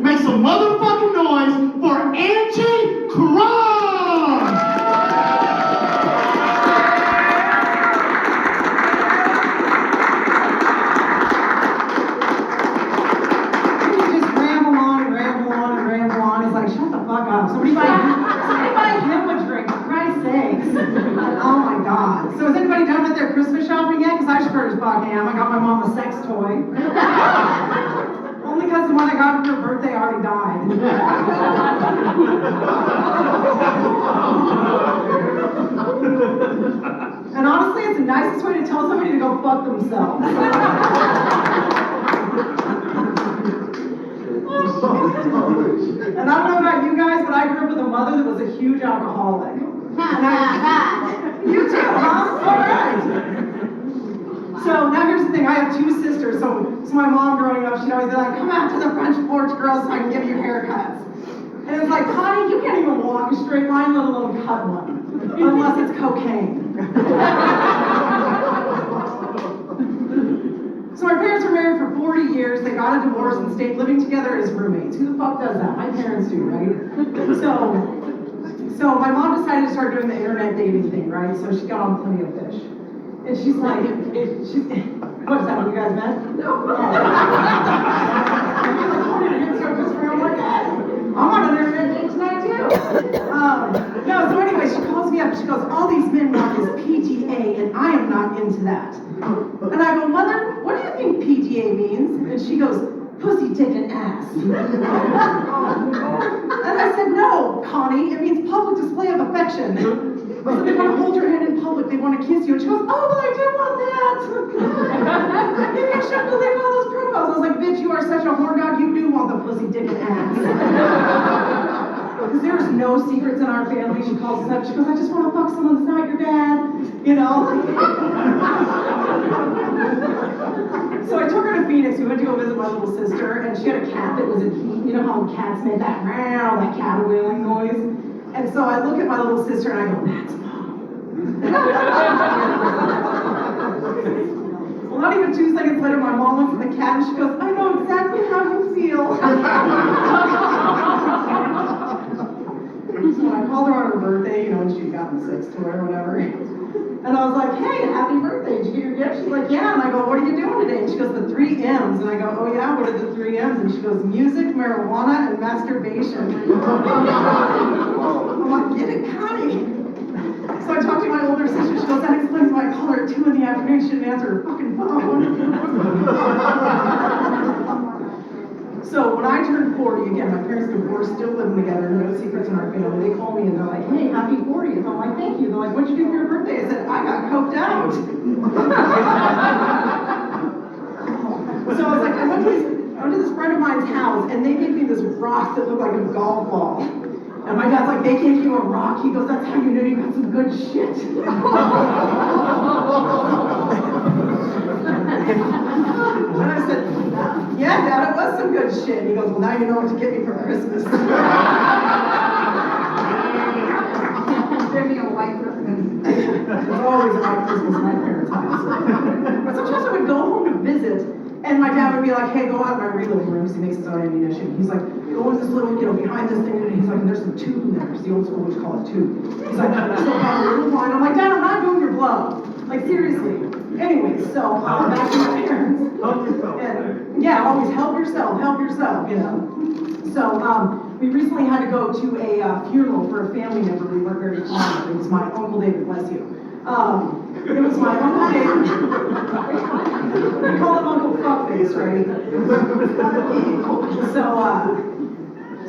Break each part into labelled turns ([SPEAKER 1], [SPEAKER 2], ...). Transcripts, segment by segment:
[SPEAKER 1] Make some motherfucking noise for Angie Cross!
[SPEAKER 2] You just ramble on and ramble on and ramble on. It's like, shut the fuck up. Somebody buy him a drink, for Christ's sakes. Oh my God. So is anybody done with their Christmas shopping yet? Because I sure as fuck am. I got my mom a sex toy. Only because the one I got for her birthday already died. And honestly, it's the nicest way to tell somebody to go fuck themselves. And I don't know about you guys, but I grew up with a mother that was a huge alcoholic. You too, huh? All right. So now here's the thing, I have two sisters, so my mom growing up, she'd always be like, come out to the French porch, girls, so I can give you haircuts. And it's like, honey, you can't even walk a straight line, let alone cut one, unless it's cocaine. So my parents were married for 40 years, they got a divorce and stayed living together as roommates. Who the fuck does that? My parents do, right? So my mom decided to start doing the internet dating thing, right? So she got on Plenty of Fish. And she's like, what's that, you guys met? No. I'm on an internet date tonight too. No, so anyway, she calls me up, she goes, all these men want is PDA, and I am not into that. And I go, Mother, what do you think PDA means? And she goes, pussy, dick, and ass. And I said, no, Connie, it means public display of affection. So they want to hold your hand in public, they want to kiss you. And she goes, oh, but I do want that. Maybe I shouldn't delete all those profiles. I was like, bitch, you are such a horn dog, you do want the pussy, dick, and ass. Because there's no secrets in our family. She calls us up, she goes, I just want to fuck someone that's not your dad. You know? So I took her to Phoenix, we went to go visit my little sister, and she had a cat that was in heat. You know how cats make that meow, that cat wailing noise? And so I look at my little sister and I go, that's Mom. Well, not even 2 seconds later, my mom looks at the cat and she goes, I know exactly how you feel. So I called her on her birthday, you know, when she'd gotten 6 to her or whatever. And I was like, hey, happy birthday, did you get your gift? She's like, yeah. And I go, what are you doing today? And she goes, the 3 M's. And I go, oh yeah, what are the 3 M's? And she goes, music, marijuana, and masturbation. I'm like, get it, Connie. So I talked to my older sister, she goes, that explains why I called her at 2 in the afternoon, she didn't answer her fucking phone. So when I turned 40, again, my parents divorced, still living together, no secrets in our family. They call me and they're like, hey, happy 40th. I'm like, thank you. They're like, what'd you do for your birthday? I said, I got coked out. So I was like, I went to this friend of mine's house and they gave me this rock that looked like a golf ball. And my dad's like, they gave you a rock? He goes, that's how you know you got some good shit. And I said, yeah, Dad, it was some good shit. And he goes, well, now you know what to get me for Christmas.
[SPEAKER 3] Give me a white Christmas.
[SPEAKER 2] It's always a white Christmas in my parents' house. But sometimes I would go home to visit, and my dad would be like, hey, go out in my reloading room, because he makes his own ammunition. He's like, go in this little, behind this thing, and he's like, and there's some tube in there, because the old school would call it tube. He's like, so a little wine. I'm like, Dad, I'm not doing your blow. Like, seriously. Anyway, so back to my parents.
[SPEAKER 1] Help yourself.
[SPEAKER 2] And, yeah, always help yourself, you know. So we recently had to go to a funeral for a family member we weren't very fond of. It was my Uncle David, bless you. It was my Uncle David. We call him Uncle Fuckface, right?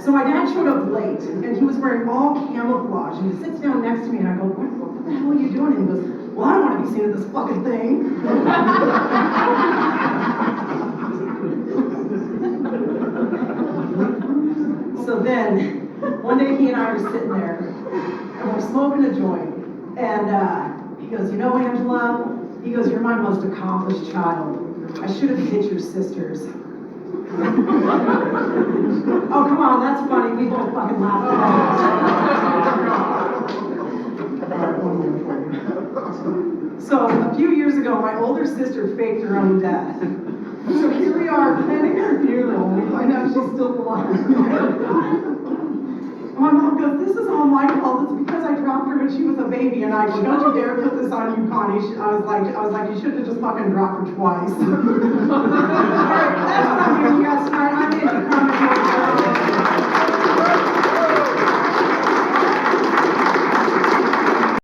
[SPEAKER 2] So my dad showed up late, and he was wearing all camouflage, and he sits down next to me, and I go, what the hell are you doing? And he goes, well, I don't want to be seen at this fucking thing. So then, one day he and I were sitting there, and we're smoking a joint, and he goes, you know, Angela, he goes, you're my most accomplished child. I should have hit your sisters. Oh, come on, that's funny. We both fucking laughed at that. So, a few years ago, my older sister faked her own death. So here we are planning her funeral, and we find out she's still alive. Michael, it's because I dropped her when she was a baby, and I go, don't you dare put this on you, Connie. I was like, you should have just fucking dropped her twice. All right, that's what I'm doing, you guys tonight. I'm Angie Carmen.